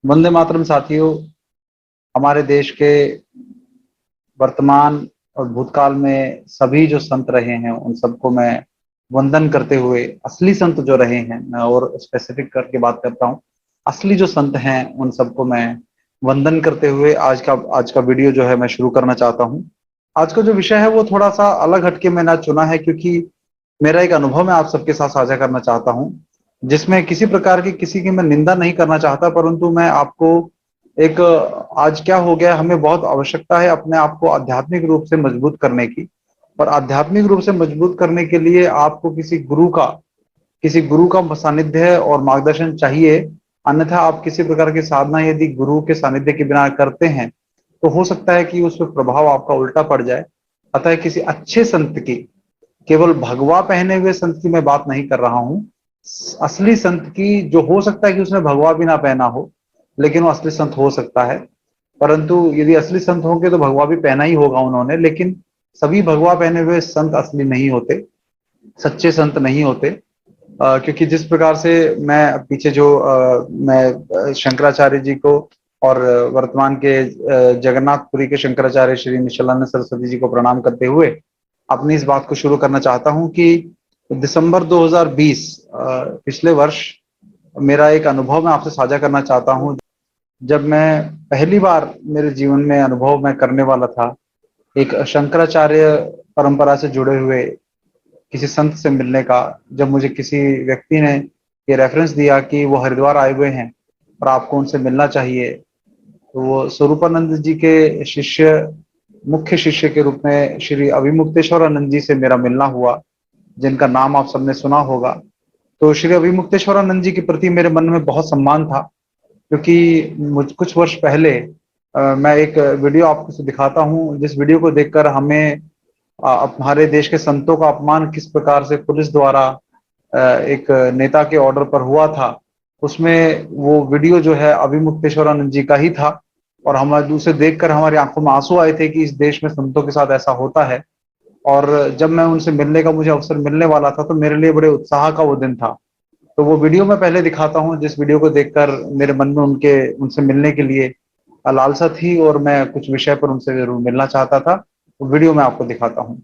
वंदे मातरम साथियों। हमारे देश के वर्तमान और भूतकाल में सभी जो संत रहे हैं उन सबको मैं वंदन करते हुए, असली संत जो रहे हैं, मैं और स्पेसिफिक करके बात करता हूँ, असली जो संत हैं उन सबको मैं वंदन करते हुए आज का वीडियो जो है मैं शुरू करना चाहता हूँ। आज का जो विषय है वो थोड़ा सा अलग हटके मैंने चुना है, क्योंकि मेरा एक अनुभव मैं आप सबके साथ साझा करना चाहता हूँ, जिसमें किसी प्रकार की किसी की मैं निंदा नहीं करना चाहता, परंतु मैं आपको एक आज क्या हो गया, हमें बहुत आवश्यकता है अपने आप को आध्यात्मिक रूप से मजबूत करने की। और आध्यात्मिक रूप से मजबूत करने के लिए आपको किसी गुरु का सानिध्य और मार्गदर्शन चाहिए। अन्यथा आप किसी प्रकार की साधना यदि गुरु के सानिध्य के बिना करते हैं तो हो सकता है कि उस पर प्रभाव आपका उल्टा पड़ जाए। अतः किसी अच्छे संत की, केवल भगवा पहने हुए संत की मैं बात नहीं कर रहा हूं, असली संत की, जो हो सकता है कि उसने भगवा भी ना पहना हो लेकिन वो असली संत हो सकता है। परंतु यदि असली संत होंगे तो भगवा भी पहना ही होगा उन्होंने, लेकिन सभी भगवा पहने हुए संत असली नहीं होते, सच्चे संत नहीं होते। क्योंकि जिस प्रकार से मैं पीछे जो मैं शंकराचार्य जी को और वर्तमान के जगन्नाथपुरी के शंकराचार्य श्री निश्चलानंद सरस्वती जी को प्रणाम करते हुए अपनी इस बात को शुरू करना चाहता हूं कि दिसंबर 2020, पिछले वर्ष, मेरा एक अनुभव मैं आपसे साझा करना चाहता हूं। जब मैं पहली बार मेरे जीवन में अनुभव मैं करने वाला था एक शंकराचार्य परंपरा से जुड़े हुए किसी संत से मिलने का, जब मुझे किसी व्यक्ति ने ये रेफरेंस दिया कि वो हरिद्वार आए हुए हैं और आपको उनसे मिलना चाहिए, तो वो स्वरूपानंद जी के शिष्य, मुख्य शिष्य के रूप में श्री अभिमुक्तेश्वरानंद जी से मेरा मिलना हुआ, जिनका नाम आप सबने सुना होगा। तो श्री अभिमुक्तेश्वरानंद जी के प्रति मेरे मन में बहुत सम्मान था, क्योंकि मुझ कुछ वर्ष पहले मैं एक वीडियो आपको दिखाता हूं, जिस वीडियो को देखकर हमें हमारे देश के संतों का अपमान किस प्रकार से पुलिस द्वारा एक नेता के ऑर्डर पर हुआ था। उसमें वो वीडियो जो है अभिमुक्तेश्वरानंद जी का ही था, और हम उसे देखकर हमारी आंखों में आंसू आए थे कि इस देश में संतों के साथ ऐसा होता है। और जब मैं उनसे मिलने का मुझे अवसर मिलने वाला था तो मेरे लिए बड़े उत्साह का वो दिन था। तो वो वीडियो मैं पहले दिखाता हूँ, जिस वीडियो को देखकर मेरे मन में उनके उनसे मिलने के लिए लालसा थी और मैं कुछ विषय पर उनसे जरूर मिलना चाहता था। वो वीडियो मैं आपको दिखाता हूँ।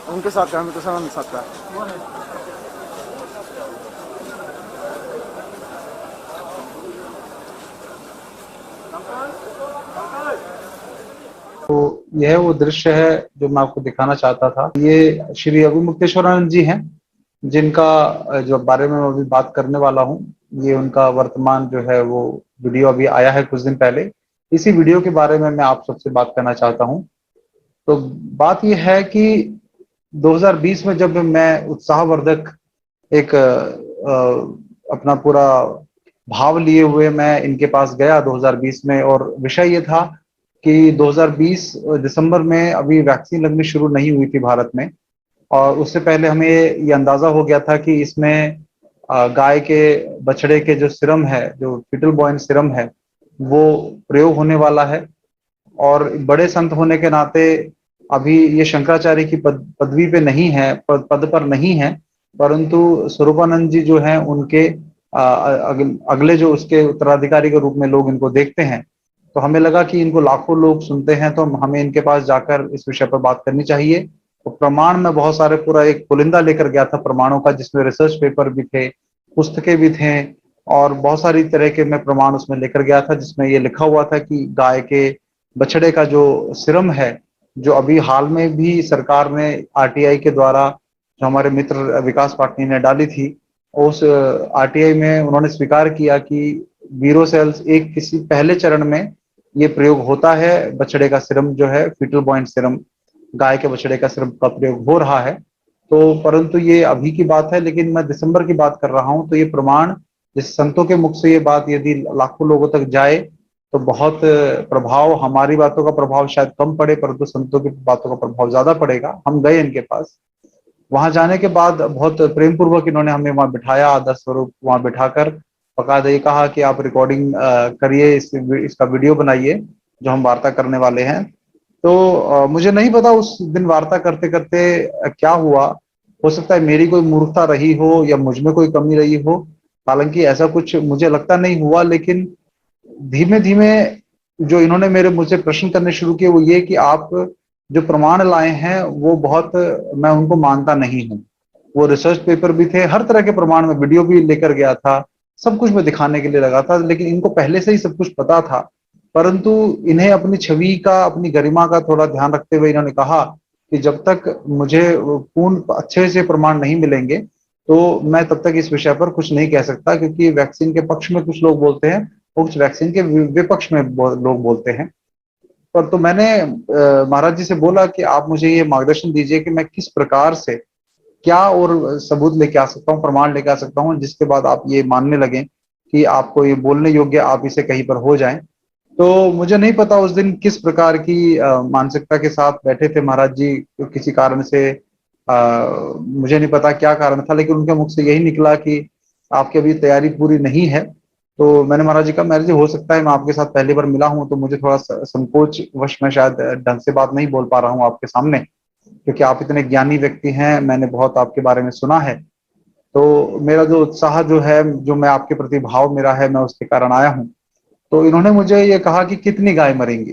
उनके साथ का, हमें तो सलाम साथ का। तो यह वो दृश्य है जो मैं आपको दिखाना चाहता था। ये श्री अभिमुक्तेश्वरानंद जी हैं, जिनका जो बारे में मैं अभी बात करने वाला हूँ। ये उनका वर्तमान जो है वो वीडियो अभी आया है कुछ दिन पहले। इसी वीडियो के बारे में मैं आप सबसे बात करना चाहता हूँ। तो बात यह है कि 2020 में जब मैं उत्साहवर्धक एक अपना पूरा भाव लिए हुए मैं इनके पास गया 2020 में, और विषय ये था कि 2020 दिसंबर में अभी वैक्सीन लगनी शुरू नहीं हुई थी भारत में, और उससे पहले हमें ये अंदाजा हो गया था कि इसमें गाय के बछड़े के जो सीरम है, जो फीटल बॉयन सीरम है, वो प्रयोग होने वाला है। और बड़े संत होने के नाते अभी ये शंकराचार्य की पदवी पे नहीं है, पद पर नहीं है, परंतु स्वरूपानंद जी जो हैं उनके अगले जो उसके उत्तराधिकारी के रूप में लोग इनको देखते हैं। तो हमें लगा कि इनको लाखों लोग सुनते हैं, तो हमें इनके पास जाकर इस विषय पर बात करनी चाहिए। तो प्रमाण में बहुत सारे, पूरा एक पुलिंदा लेकर गया था प्रमाणों का, जिसमें रिसर्च पेपर भी थे, पुस्तकें भी थे, और बहुत सारी तरह के मैं प्रमाण उसमें लेकर गया था, जिसमें ये लिखा हुआ था कि गाय के बछड़े का जो सिरम है, जो अभी हाल में भी सरकार ने आरटीआई के द्वारा, जो हमारे मित्र विकास पाटनी ने डाली थी, उस आरटीआई में उन्होंने स्वीकार किया कि वीरोसेल्स एक किसी पहले चरण में ये प्रयोग होता है, बछड़े का सिरम जो है, फीटल बॉइंट सिरम, गाय के बछड़े का सिरम का प्रयोग हो रहा है। तो परंतु ये अभी की बात है, लेकिन मैं दिसंबर की बात कर रहा हूं, तो ये प्रमाण, जिस संतों के मुख से ये बात यदि लाखों लोगों तक जाए तो बहुत प्रभाव, हमारी बातों का प्रभाव शायद कम पड़े, परंतु संतों की बातों का प्रभाव ज्यादा पड़ेगा। हम गए इनके पास, वहां जाने के बाद बहुत प्रेम पूर्वक इन्होंने हमें वहां बिठाया, आदर स्वरूप वहां बिठाकर बकायदा ये कहा कि आप रिकॉर्डिंग करिए, इसका वीडियो बनाइए जो हम वार्ता करने वाले हैं। तो मुझे नहीं पता उस दिन वार्ता करते करते क्या हुआ। हो सकता है मेरी कोई मूर्खता रही हो या मुझ में कोई कमी रही हो, हालांकि ऐसा कुछ मुझे लगता नहीं हुआ, लेकिन धीमे धीमे जो इन्होंने मेरे मुझसे प्रश्न करने शुरू किए वो ये कि आप जो प्रमाण लाए हैं वो बहुत, मैं उनको मानता नहीं हूँ। वो रिसर्च पेपर भी थे, हर तरह के प्रमाण में, वीडियो भी लेकर गया था, सब कुछ मैं दिखाने के लिए लगा था, लेकिन इनको पहले से ही सब कुछ पता था। परंतु इन्हें अपनी छवि का, अपनी गरिमा का थोड़ा ध्यान रखते हुए इन्होंने कहा कि जब तक मुझे पूर्ण अच्छे से प्रमाण नहीं मिलेंगे तो मैं तब तक इस विषय पर कुछ नहीं कह सकता, क्योंकि वैक्सीन के पक्ष में कुछ लोग बोलते हैं, कुछ वैक्सीन के विपक्ष में लोग बोलते हैं। पर तो मैंने महाराज जी से बोला कि आप मुझे ये मार्गदर्शन दीजिए कि मैं किस प्रकार से, क्या और सबूत लेके आ सकता हूँ, प्रमाण लेके आ सकता हूँ, जिसके बाद आप ये मानने लगे कि आपको ये बोलने योग्य आप इसे कहीं पर हो जाएं। तो मुझे नहीं पता उस दिन किस प्रकार की मानसिकता के साथ बैठे थे महाराज जी, तो किसी कारण से मुझे नहीं पता क्या कारण था, लेकिन उनके मुख से यही निकला कि आपकी अभी तैयारी पूरी नहीं है। तो मैंने महाराज जी कहा, महाराज जी हो सकता है मैं आपके साथ पहली बार मिला हूं, तो मुझे थोड़ा संकोच वश में शायद ढंग से बात नहीं बोल पा रहा हूँ आपके सामने, क्योंकि आप इतने ज्ञानी व्यक्ति हैं, मैंने बहुत आपके बारे में सुना है। तो मेरा जो उत्साह जो है, जो मैं आपके प्रति भाव मेरा है, मैं उसके कारण आया हूँ। तो इन्होंने मुझे ये कहा कि कितनी गाय मरेंगी,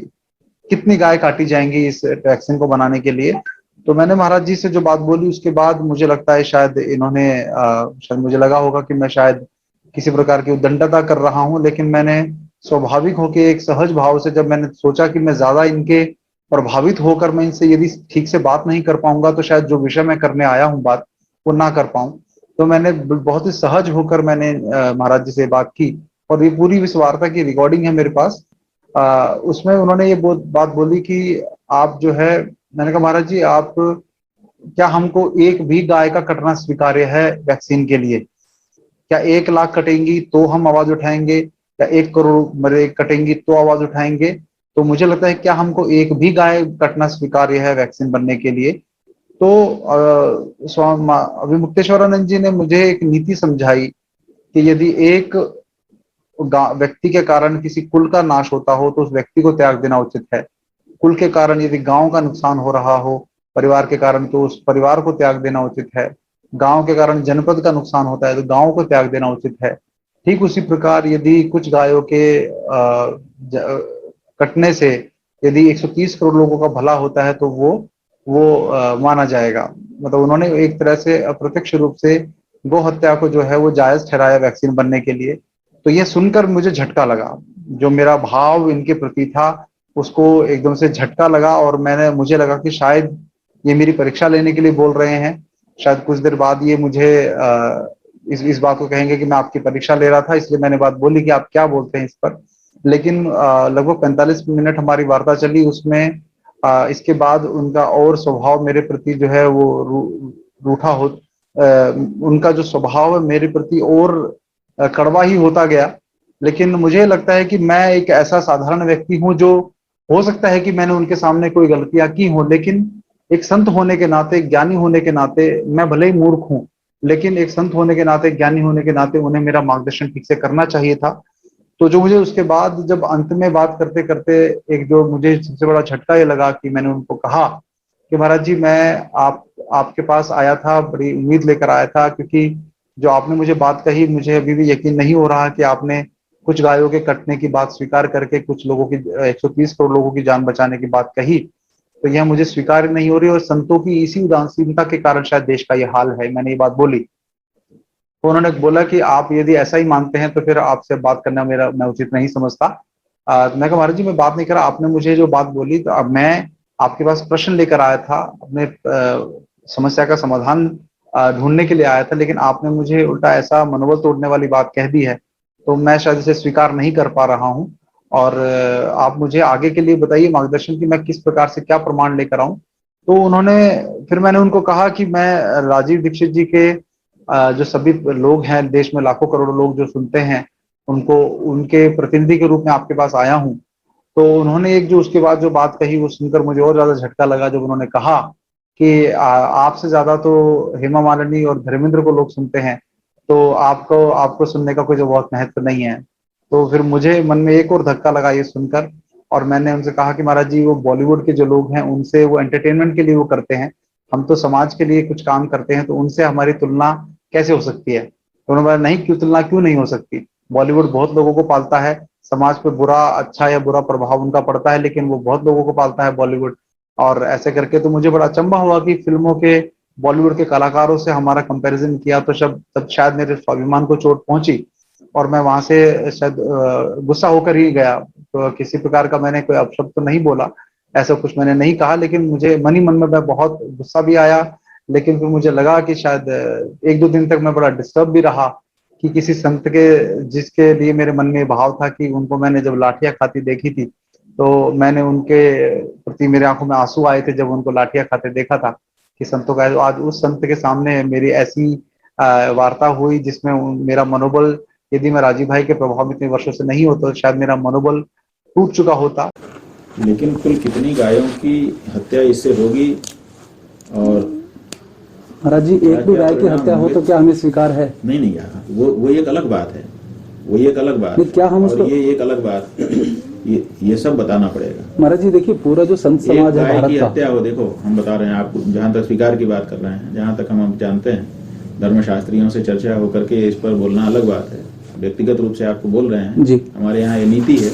कितनी गाय काटी जाएंगी इस वैक्सीन को बनाने के लिए। तो मैंने महाराज जी से जो बात बोली, उसके बाद मुझे लगता है शायद इन्होंने शायद मुझे लगा होगा कि मैं शायद किसी प्रकार की उद्दंडता कर रहा हूं, लेकिन मैंने स्वाभाविक होकर एक सहज भाव से, जब मैंने सोचा कि मैं ज्यादा इनके प्रभावित होकर मैं इनसे यदि ठीक से बात नहीं कर पाऊंगा तो शायद जो विषय मैं करने आया हूं बात, वो ना कर पाऊं, तो मैंने बहुत ही सहज होकर मैंने महाराज जी से बात की। और ये पूरी इस वार्ता की रिकॉर्डिंग है मेरे पास। उसमें उन्होंने ये बात बोली कि आप जो है, मैंने कहा महाराज जी आप, क्या हमको एक भी गाय का कटना स्वीकार्य है वैक्सीन के लिए? क्या 1 लाख कटेंगी तो हम आवाज उठाएंगे, या 1 करोड़ मरे कटेंगी तो आवाज उठाएंगे? तो मुझे लगता है क्या हमको एक भी गाय कटना स्वीकार्य है वैक्सीन बनने के लिए? तो स्वामी अभी मुक्तेश्वरानंद जी ने मुझे एक नीति समझाई कि यदि एक व्यक्ति के कारण किसी कुल का नाश होता हो तो उस व्यक्ति को त्याग देना उचित है। कुल के कारण यदि गांव का नुकसान हो रहा हो, परिवार के कारण, तो उस परिवार को त्याग देना उचित है। गांव के कारण जनपद का नुकसान होता है तो गांव को त्याग देना उचित है। ठीक उसी प्रकार यदि कुछ गायों के कटने से यदि 130 करोड़ लोगों का भला होता है तो वो माना जाएगा। मतलब उन्होंने एक तरह से अप्रत्यक्ष रूप से गौ हत्या को जो है वो जायज ठहराया वैक्सीन बनने के लिए। तो ये सुनकर मुझे झटका लगा, जो मेरा भाव इनके प्रति था उसको एकदम से झटका लगा, और मुझे लगा कि शायद ये मेरी परीक्षा लेने के लिए बोल रहे हैं। शायद कुछ देर बाद ये मुझे इस बात को कहेंगे कि मैं आपकी परीक्षा ले रहा था, इसलिए मैंने बात बोली कि आप क्या बोलते हैं इस पर। लेकिन लगभग 45 मिनट हमारी वार्ता चली, उसमें इसके बाद उनका और स्वभाव मेरे प्रति जो है वो रूठा उनका जो स्वभाव है मेरे प्रति और कड़वा ही होता गया। लेकिन मुझे लगता है कि मैं एक ऐसा साधारण व्यक्ति हूं जो, हो सकता है कि मैंने उनके सामने कोई गलतियां की हों, लेकिन एक संत होने के नाते, एक ज्ञानी होने के नाते, मैं भले ही मूर्ख हूं, लेकिन एक संत होने के नाते, ज्ञानी होने के नाते उन्हें मेरा मार्गदर्शन ठीक से करना चाहिए था। तो जो मुझे उसके बाद जब अंत में बात करते करते एक जो मुझे सबसे बड़ा झटका ये लगा कि मैंने उनको कहा कि महाराज जी, मैं आपके पास आया था, बड़ी उम्मीद लेकर आया था, क्योंकि जो आपने मुझे बात कही, मुझे अभी भी यकीन नहीं हो रहा कि आपने कुछ गायों के कटने की बात स्वीकार करके कुछ लोगों की, 130 करोड़ लोगों की जान बचाने की बात कही, तो यह मुझे स्वीकार नहीं हो रही, और संतों की इसी उदासीनता के कारण शायद देश का ये हाल है। मैंने ये बात बोली तो उन्होंने बोला कि आप यदि ऐसा ही मानते हैं तो फिर आपसे बात करना मैं उचित नहीं समझता। मैं कहा महाराज जी, मैं बात नहीं कर रहा, आपने मुझे जो बात बोली, तो अब मैं आपके पास प्रश्न लेकर आया था, अपने समस्या का समाधान ढूंढने के लिए आया था, लेकिन आपने मुझे उल्टा ऐसा मनोबल तोड़ने वाली बात कह दी है, तो मैं शायद इसे स्वीकार नहीं कर पा रहा हूँ। और आप मुझे आगे के लिए बताइए मार्गदर्शन कि मैं किस प्रकार से क्या प्रमाण लेकर आऊं। तो उन्होंने, फिर मैंने उनको कहा कि मैं राजीव दीक्षित जी के जो सभी लोग हैं देश में, लाखों करोड़ों लोग जो सुनते हैं, उनको उनके प्रतिनिधि के रूप में आपके पास आया हूँ। तो उन्होंने एक जो उसके बाद जो बात कही वो सुनकर मुझे और ज्यादा झटका लगा, जब उन्होंने कहा कि आपसे ज्यादा तो हेमा मालिनी और धर्मेंद्र को लोग सुनते हैं, तो आपको आपको सुनने का कोई जो बहुत महत्व नहीं है। तो फिर मुझे मन में एक और धक्का लगा ये सुनकर, और मैंने उनसे कहा कि महाराज जी, वो बॉलीवुड के जो लोग हैं उनसे, वो एंटरटेनमेंट के लिए वो करते हैं, हम तो समाज के लिए कुछ काम करते हैं, तो उनसे हमारी तुलना कैसे हो सकती है। तो उन्होंने बोला, नहीं, क्यों तुलना क्यों नहीं हो सकती, बॉलीवुड बहुत लोगों को पालता है, समाज पर बुरा, अच्छा या बुरा प्रभाव उनका पड़ता है, लेकिन वो बहुत लोगों को पालता है बॉलीवुड। और ऐसे करके तो मुझे बड़ा अचंभा हुआ कि फिल्मों के, बॉलीवुड के कलाकारों से हमारा कंपैरिजन किया, तो तब शायद मेरे स्वाभिमान को चोट पहुंची, और मैं वहां से शायद गुस्सा होकर ही गया। तो किसी प्रकार का मैंने कोई अपशब्द तो नहीं बोला, ऐसा कुछ मैंने नहीं कहा, लेकिन मुझे मन ही मन में मैं बहुत गुस्सा भी आया। लेकिन फिर मुझे लगा कि शायद एक दो दिन तक मैं बड़ा डिस्टर्ब भी रहा कि किसी संत के, जिसके लिए मेरे मन में भाव था कि उनको मैंने जब लाठियां खाती देखी थी, तो मैंने उनके प्रति, मेरे आंखों में आंसू आए थे जब उनको लाठियां खाते देखा था कि संतों का, आज उस संत के सामने मेरी ऐसी वार्ता हुई जिसमें मेरा मनोबल, यदि मैं राजीव भाई के प्रभाव में इतने वर्षों से नहीं होता तो शायद मेरा मनोबल टूट चुका होता। लेकिन कुल कितनी गायों की हत्या इससे होगी, और महाराज जी, एक भी गाय की हत्या हो तो क्या हमें स्वीकार है? नहीं यार, वो एक अलग बात है, वो एक अलग बात है। क्या हम उसको, ये एक अलग बात, ये सब बताना पड़ेगा। महाराज जी देखिए, पूरा जो संत समाज है भारत की का, हत्या हो, देखो हम बता रहे हैं आपको, जहाँ तक स्वीकार की बात कर रहे हैं, जहाँ तक हम जानते हैं, धर्मशास्त्रियों से चर्चा होकर के इस पर बोलना अलग बात है, व्यक्तिगत रूप से आपको बोल रहे हैं जी। हमारे यहाँ ये नीति है,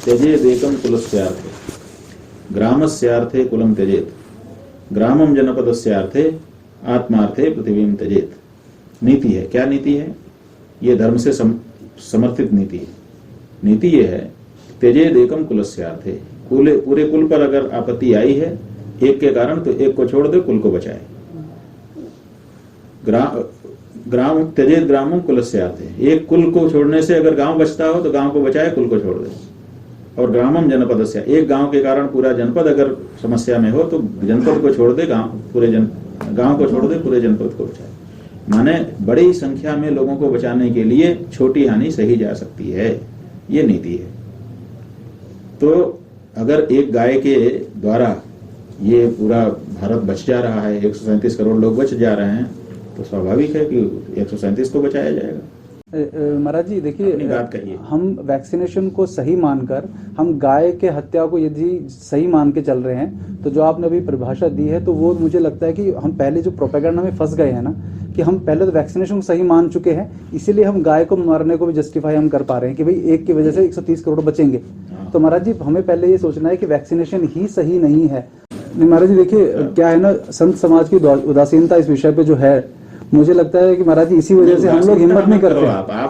त्यजेदेकं कुलस्यार्थे ग्रामस्यार्थे कुलम त्यजेत, ग्रामम जनपदस्यार्थे आत्मार्थे पृथ्वीम त्यजेत। नीति है, क्या नीति है? ये धर्म से समर्थित नीति है। नीति ये है, त्यजेदेकं कुलस्यार्थे, पूरे कुल पर अगर आपत्ति आई है एक के कारण, तो एक को छोड़ दे, कुल को बचाए। ग्राम त्यजेत ग्रामम कुलस्यार्थे, एक कुल को छोड़ने से अगर गांव बचता हो तो गांव को बचाए, कुल को छोड़ दे। और ग्रामम जनपदस्य, एक गांव के कारण पूरा जनपद अगर समस्या में हो तो जनपद को छोड़ दे, गांव को छोड़ दे, पूरे जनपद को बचाए। माने बड़ी संख्या में लोगों को बचाने के लिए छोटी हानि सही जा सकती है, ये नीति है। तो अगर एक गाय के द्वारा ये पूरा भारत बच जा रहा है, 137 करोड़ लोग बच जा रहे हैं, तो स्वाभाविक है कि 137 को बचाया जाएगा। महाराज जी देखिए, बात कहिए, हम वैक्सीनेशन को सही मानकर, हम गाय के हत्या को यदि सही मान के चल रहे हैं, तो जो आपने अभी परिभाषा दी है, तो वो मुझे लगता है कि हम पहले जो प्रोपेगेंडा में फंस गए हैं ना, कि हम पहले तो वैक्सीनेशन को सही मान चुके हैं, इसीलिए हम गाय को मारने को भी जस्टिफाई हम कर पा रहे हैं कि भाई एक की वजह से 130 करोड़ बचेंगे। तो महाराज जी, हमें पहले ये सोचना है कि वैक्सीनेशन ही सही नहीं है। महाराज जी देखिए, क्या है ना, संत समाज की उदासीनता इस विषय पे जो है, मुझे लगता है कि महाराज जी इसी वजह से हम लोग हिम्मत नहीं करते।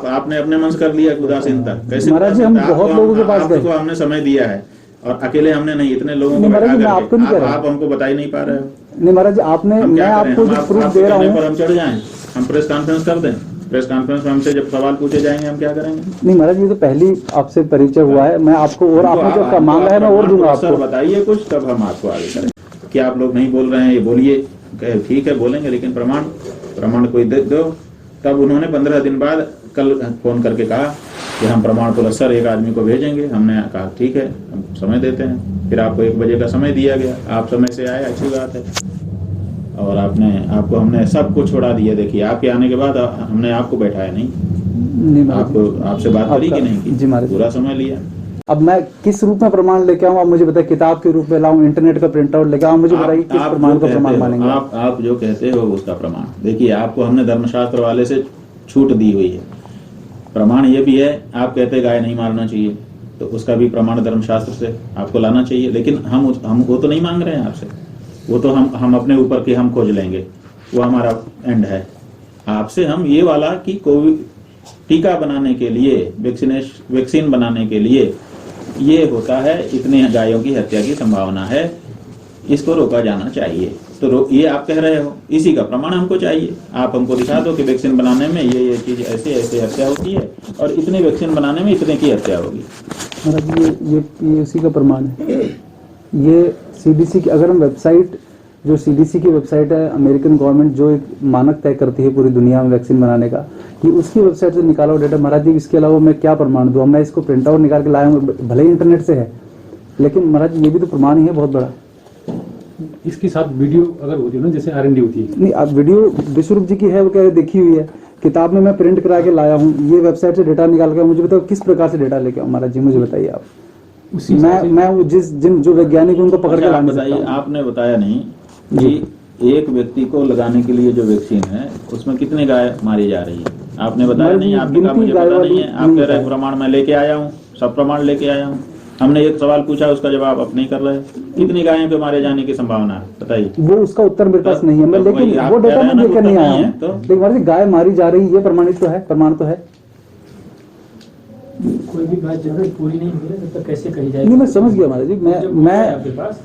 आपने अपने मन से कर लिया उदासीनता, कैसे? महाराज जी, हम बहुत लोगों के पास गए, हमने समय दिया है, और अकेले हमने नहीं, इतने लोगों को महाराज जी, मैं आपको नहीं कह रहा, आप हमको बता ही नहीं पा रहे हो। नहीं महाराज जी, आपने, मैं आपको जो प्रूफ दे रहा हूँ, हम चढ़ जाएं, हम प्रेस कॉन्फ्रेंस कर दें, प्रेस कॉन्फ्रेंस में हमसे जब सवाल पूछे जाएंगे हम क्या करेंगे? नहीं महाराज जी, तो पहली आपसे परिचय हुआ है, मैं आपको, और आपने जो मांगा है मैं और दूंगा आपको। बताइए कुछ, तब हम आपको आगे करें। क्या आप लोग नहीं बोल रहे हैं, ये बोलिए, ठीक है बोलेंगे, लेकिन प्रमाण प्रमाण कोई दे दो। तब उन्होंने 15 दिन बाद कल फोन करके कहा कि हम प्रमाण पुरस्सर एक आदमी को भेजेंगे। हमने कहा ठीक है, हम समय देते हैं। फिर आपको 1 बजे का समय दिया गया, आप समय से आए, अच्छी बात है। और आपको हमने सबको छोड़ा दिया। देखिए, आपके आने के बाद हमने आपको बैठाया नहीं, आपसे बात करी कि नहीं की? जी महाराज, पूरा समय लिया। अब मैं किस रूप में प्रमाण लेके आऊँ? आप मुझे बताइए, किताब के रूप में लाऊं, इंटरनेट का प्रिंट आउट लेके आऊँ? मुझे बताइए किस प्रमाण का प्रमाण मानेंगे? आप जो कहते हो उसका प्रमाण देखिए। आपको हमने धर्मशास्त्र वाले से छूट दी हुई है। प्रमाण ये भी है, आप कहते गाय नहीं मारना चाहिए, तो उसका भी प्रमाण धर्मशास्त्र से आपको लाना चाहिए। लेकिन हम वो तो नहीं मांग रहे हैं आपसे, वो तो हम अपने ऊपर के हम खोज लेंगे, वो हमारा एंड है। आपसे हम ये वाला कि कोविड टीका बनाने के लिए, वैक्सीन बनाने के लिए ये होता है, इतने गायों की हत्या की संभावना है, इसको रोका जाना चाहिए। तो ये आप कह रहे हो, इसी का प्रमाण हमको चाहिए। आप हमको दिखा दो कि वैक्सीन बनाने में ये चीज ऐसे ऐसे हत्या होती है और इतने वैक्सीन बनाने में इतने की हत्या होगी। महाराज ये इसी का प्रमाण है। ये सीडीसी की, अगर हम वेबसाइट, जो सीडीसी की वेबसाइट है, अमेरिकन गवर्नमेंट जो एक मानक तय करती है पूरी दुनिया में वैक्सीन बनाने का, कि उसकी वेबसाइट से निकाला हुआ डेटा। महाराज जी, इसके अलावा मैं क्या प्रमाण दूं? मैं इसको प्रिंट आउट निकाल के लाया हूँ, भले ही इंटरनेट से है, लेकिन महाराज ये भी तो प्रमाण ही है बहुत बड़ा। इसके साथ वीडियो अगर होती है ना, जैसे R&D होती है। नहीं, अब वीडियो विश्वरूप जी की है, वो कह रहे देखी हुई है, किताब में मैं प्रिंट करा के लाया हूँ, ये वेबसाइट से डेटा निकाल के। मुझे बताओ किस प्रकार से डेटा लेके आऊँ महाराज जी, मुझे बताइए आप। मैं वो जो वैज्ञानिक उनको पकड़ के लाने बताइए। आपने बताया नहीं कि एक व्यक्ति को लगाने के लिए जो वैक्सीन है उसमें कितने गाय मारी जा रही है, आपने बताया नहीं। आपने कहा मुझे पता नहीं है, आप कह रहे हैं प्रमाण मैं लेके आया हूँ, सब प्रमाण लेके आया हूँ। हमने एक सवाल पूछा, उसका जवाब आप नहीं कर रहे। कितनी गायों के मारे जाने की संभावना है बताइए? वो उसका उत्तर मेरे पास नहीं है, मैं लेकिन वो डेटा मैं लेकर नहीं आया हूँ। तो लेकिन महाराज गाय मारी जा रही है, ये प्रमाणित तो है, प्रमाण तो है। कोई भी बात जरूरत पूरी नहीं हुई है तो कैसे कही जाएगी? नहीं, मैं समझ गया महाराज जी। मैं आपके पास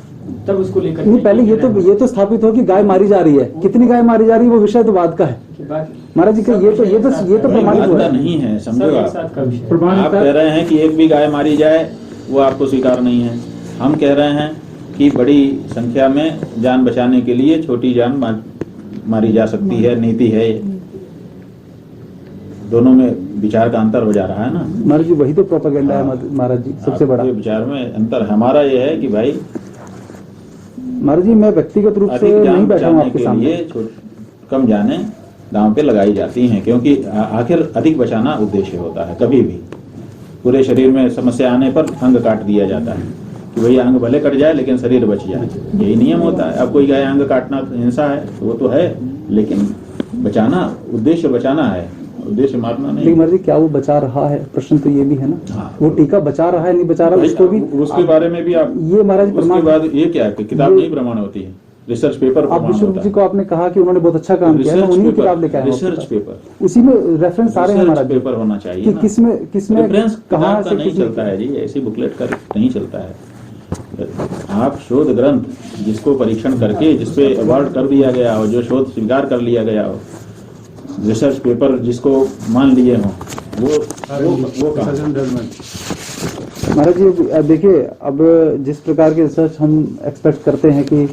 तब उसको लेकर नहीं, पहले ये तो स्थापित हो कि गाय मारी जा रही है, कितनी गाय मारी जा रही है वो विषय तो बाद का है महाराज जी। ये तो प्रमाणित हुआ नहीं है, समझो आप कह रहे हैं कि एक भी गाय मारी जाए वो आपको स्वीकार नहीं है। हम कह रहे हैं कि बड़ी संख्या में जान बचाने के लिए छोटी जान मारी जा सकती है, नीति है। दोनों में विचार का अंतर हो जा रहा है ना महाराज जी। वही तो प्रोपेगेंडा है महाराज जी, सबसे बड़ा विचार में अंतर। हमारा ये है कि भाई महाराज जी, मैं व्यक्तिगत रूप से नहीं बैठा हूँ आपके सामने। कम जाने दांव पे लगाई जाती हैं, क्योंकि आखिर अधिक बचाना उद्देश्य होता है। कभी भी पूरे शरीर में समस्या आने पर अंग काट दिया जाता है कि वही अंग भले कट जाए लेकिन शरीर बच जाए, यही नियम होता है। अब कोई गाय अंग काटना हिंसा है, वो तो है, लेकिन बचाना उद्देश्य बचाना है, उद्देश्य मारना नहीं। महाराज जी, क्या वो बचा रहा है? प्रश्न तो ये भी है ना। हाँ, वो टीका बचा रहा है नहीं बचा रहा, उसको भी, उसके बारे में भी आप ये महाराज उसके बाद ये क्या है कि किताब नहीं प्रमाण होती है, रिसर्च पेपर। आप विश्वरूप जी को आपने कहा कि उन्होंने बहुत अच्छा काम किया है, उन्हीं किताब लेकर आए, रिसर्च पेपर, उसी में रेफरेंस सारे हमारा पेपर होना चाहिए। किसमें कहाँ से नहीं चलता है जी, ऐसी बुकलेट कर नहीं चलता है। आप शोध ग्रंथ जिसको परीक्षण करके जिसपे अवार्ड कर दिया गया हो, जो शोध स्वीकार कर लिया गया हो, रिसर्च पेपर जिसको मान लिए हो, वो महाराज जी देखिए, अब जिस प्रकार के रिसर्च हम एक्सपेक्ट करते हैं कि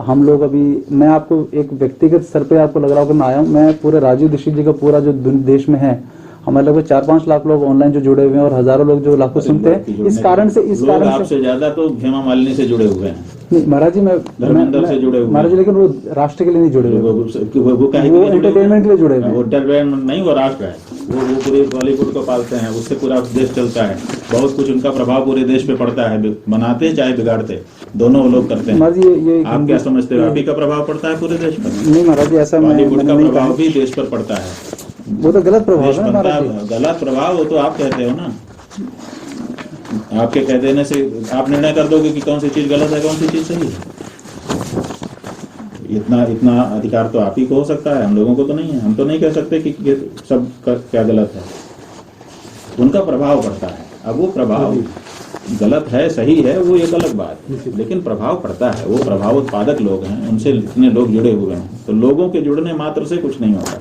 हम लोग अभी, मैं आपको एक व्यक्तिगत स्तर पे आपको लग रहा होगा मैं आया हूँ, मैं पूरे राजीव दीक्षित जी का पूरा जो देश में है, हमारे लगभग 4-5 लाख लोग ऑनलाइन जो जुड़े हुए हैं और हजारों लोग जो लाखों सुनते हैं। इस कारण से आपसे ज्यादा तो हेमा मालिनी से जुड़े हुए हैं। नहीं महाराज जी, मैं धर्मेंद्र से जुड़े हुए महाराज जी, लेकिन वो राष्ट्र के लिए नहीं जुड़े हुए, वो एंटरटेनमेंट के लिए जुड़े हुए। वो एंटरटेनमेंट नहीं, वो राष्ट्र है। वो पूरे बॉलीवुड को पालते हैं, उससे पूरा देश चलता है। बहुत कुछ उनका प्रभाव पूरे देश पे पड़ता है, बनाते चाहे बिगाड़ते, दोनों वो लोग करते हैं। आप क्या समझते हो, आप ही का प्रभाव पड़ता है पूरे देश पर? नहीं महाराज जी, ऐसा बॉलीवुड का प्रभाव भी देश पर पड़ता है। वो तो गलत प्रभाव है महाराज जी। गलत प्रभाव वो तो आप कहते हो ना, आपके कह देने से आप निर्णय कर दोगे कि कौन सी चीज गलत है, कौन सी चीज सही है। इतना अधिकार तो आप ही को हो सकता है, हम लोगों को तो नहीं है। हम तो नहीं कह सकते कि ये सब क्या गलत है, उनका प्रभाव पड़ता है। अब वो प्रभाव गलत है सही है वो एक अलग बात, लेकिन प्रभाव पड़ता है। वो प्रभाव उत्पादक लोग हैं, उनसे इतने लोग जुड़े हुए हैं, तो लोगों के जुड़ने मात्र से कुछ नहीं होता।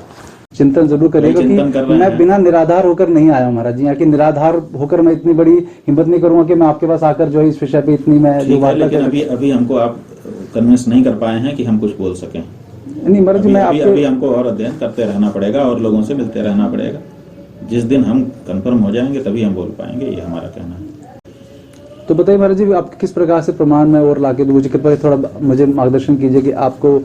चिंतन जरूर करेगा कि मैं बिना निराधार होकर नहीं आया हूँ महाराज जी, या कि निराधार होकर मैं इतनी बड़ी हिम्मत नहीं करूंगा कि मैं आपके पास आकर जो है इस विषय पे इतनी मैं जो बात, लेकिन अभी हमको आप कन्विंस नहीं कर पाए हैं कि हम कुछ बोल सकें। नहीं महाराज जी, मैं अभी आपके हमको और अध्ययन करते रहना पड़ेगा और लोगों से मिलते रहना पड़ेगा। जिस दिन हम कंफर्म हो जाएंगे तभी हम बोल पाएंगे, ये हमारा कहना है। तो बताइए महाराज जी, आप किस प्रकार से प्रमाण में और लाके दूँ, मुझे कृपया थोड़ा मुझे मार्गदर्शन कीजिए कि आपको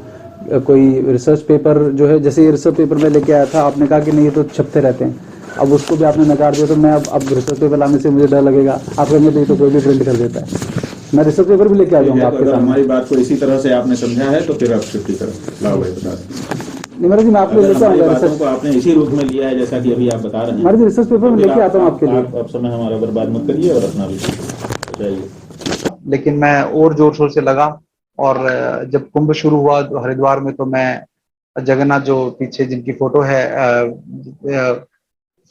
कोई रिसर्च पेपर जो है, जैसे ये रिसर्च पेपर मैं लेके आया था, आपने कहा कि नहीं ये तो छपते रहते हैं, अब उसको भी आपने नकार दिया, तो मैं अब रिसर्च पेपर लाने से मुझे डर लगेगा, आप कहेंगे तो ये तो कोई भी प्रिंट कर देता है। मैं रिसर्च पेपर भी लेके आ जाऊंगा आपके अगर सामने। हमारी बात को इसी तरह से आपने समझा है तो फिर आप छुट्टी करो, लाओ भाई बता दें। नहीं महाराज जी, मैं आपको अगर लेके हमारी आऊंगा बातों रिसर्च, को आपने इसी रूप में लिया है जैसा कि अभी आप बता रहे हैं, महाराज जी रिसर्च पेपर तो में फिर लेके आता हूँ आपके लिए। आप समय हमारा बर्बाद मत करिए और अपना भी जाइए। लेकिन मैं और जोर शोर से लगा, और जब कुंभ शुरू हुआ हरिद्वार में, तो मैं जगन्नाथ जो पीछे जिनकी फोटो है,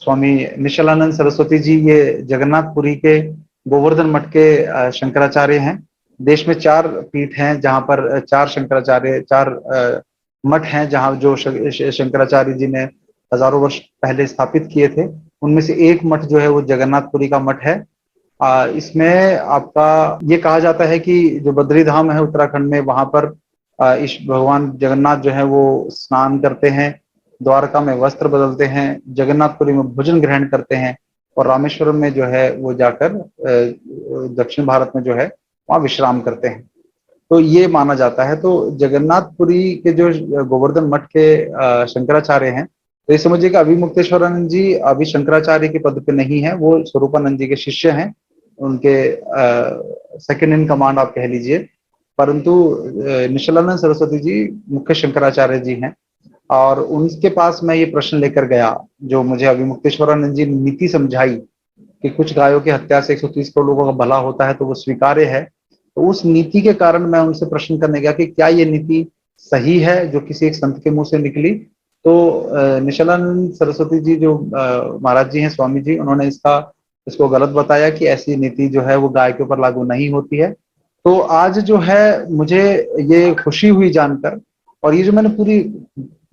स्वामी निश्चलानंद सरस्वती जी, ये जगन्नाथपुरी के गोवर्धन मठ के शंकराचार्य हैं। देश में 4 पीठ हैं जहां पर 4 शंकराचार्य, 4 मठ हैं जहां जो शंकराचार्य जी ने हजारों वर्ष पहले स्थापित किए थे। उनमें से एक मठ जो है वो जगन्नाथपुरी का मठ है। इसमें आपका ये कहा जाता है कि जो बद्री धाम है उत्तराखंड में, वहां पर इस भगवान जगन्नाथ जो है वो स्नान करते हैं, द्वारका में वस्त्र बदलते हैं, जगन्नाथपुरी में भोजन ग्रहण करते हैं, और रामेश्वरम में जो है वो जाकर दक्षिण भारत में जो है वहाँ विश्राम करते हैं। तो ये माना जाता है। तो जगन्नाथपुरी के जो गोवर्धन मठ के शंकराचार्य हैं, तो ये समझिए कि अभिमुक्तेश्वरानंद जी अभी शंकराचार्य के पद पे नहीं है, वो स्वरूपानंद जी के शिष्य हैं, उनके सेकंड इन कमांड आप कह लीजिए। परंतु निश्चलानंद सरस्वती जी मुख्य शंकराचार्य जी हैं, और उनके पास मैं ये प्रश्न लेकर गया, जो मुझे अभिमुक्तेश्वरानंद जी ने नीति समझाई कि कुछ गायों की हत्या से 130 करोड़ लोगों का भला होता है, तो वो स्वीकार्य है। तो उस नीति के कारण मैं उनसे प्रश्न करने गया कि क्या ये नीति सही है जो किसी एक संत के मुंह से निकली। तो निश्चलानंद सरस्वती जी जो महाराज जी हैं, स्वामी जी, उन्होंने इसको गलत बताया कि ऐसी नीति जो है वो गाय के ऊपर लागू नहीं होती है। तो आज जो है मुझे ये खुशी हुई जानकर, और ये जो मैंने पूरी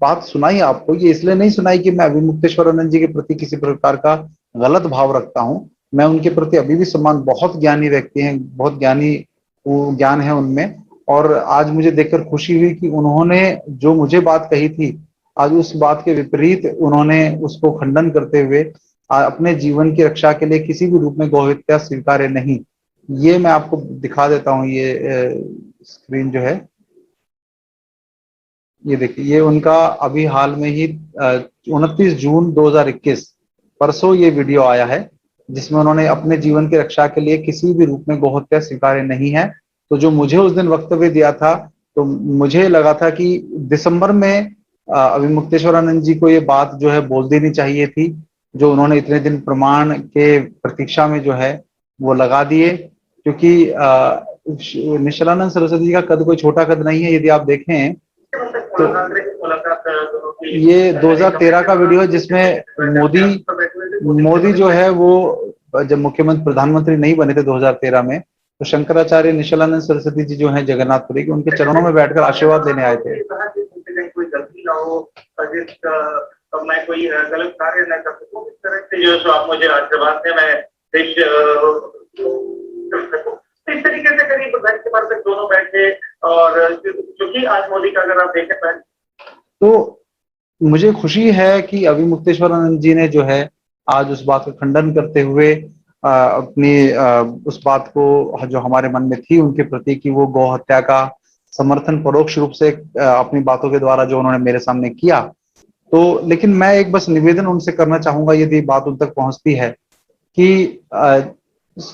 बात सुनाई आपको, ये इसलिए नहीं सुनाई कि मैं अभिमुक्तेश्वरानंद जी के प्रति किसी प्रकार का गलत भाव रखता हूँ। मैं उनके प्रति अभी भी सम्मान, बहुत ज्ञानी व्यक्ति हैं, बहुत ज्ञानी ज्ञान है उनमें। और आज मुझे देखकर खुशी हुई कि उन्होंने जो मुझे बात कही थी, आज उस बात के विपरीत उन्होंने उसको खंडन करते हुए अपने जीवन की रक्षा के लिए किसी भी रूप में गौ हत्या स्वीकार्य नहीं। ये मैं आपको दिखा देता हूँ, ये स्क्रीन जो है, ये देखिए, ये उनका अभी हाल में ही 29 जून 2021 परसों ये वीडियो आया है, जिसमें उन्होंने अपने जीवन की रक्षा के लिए किसी भी रूप में गौहत्या स्वीकार्य नहीं है। तो जो मुझे उस दिन वक्तव्य दिया था, तो मुझे लगा था कि दिसंबर में अभिमुक्तेश्वरानंद जी को ये बात जो है बोल देनी चाहिए थी, जो उन्होंने इतने दिन प्रमाण के प्रतीक्षा में जो है वो लगा दिए। क्योंकि निश्चलानंद सरस्वती जी का कद कोई छोटा कद नहीं है। यदि आप देखें तो ये 2013 का वीडियो है, जिसमें मोदी जो है वो जब मुख्यमंत्री प्रधानमंत्री नहीं बने थे 2013 में, तो शंकराचार्य निश्चलानंद सरस्वती जी जो हैं जगन्नाथपुरी के, उनके चरणों में बैठकर आशीर्वाद लेने आए थे। कोई गलती ना हो, मैं कोई गलत कार्य न कर सकूं, इस तरह से जो आप मुझे आशीर्वाद दें, मैं इस तरीके से करीब घर के पास दोनों बैठे। और क्योंकि आज मोदी का अगर आप देखें तो मुझे खुशी है कि अभिमुक्तेश्वरानंद जी ने जो है आज उस बात का खंडन करते हुए अपनी उस बात को जो हमारे मन में थी उनके प्रति, कि वो गौ हत्या का समर्थन परोक्ष रूप से अपनी बातों के द्वारा जो उन्होंने मेरे सामने किया। तो लेकिन मैं एक बस निवेदन उनसे करना चाहूंगा, यदि बात उन तक पहुंचती है, कि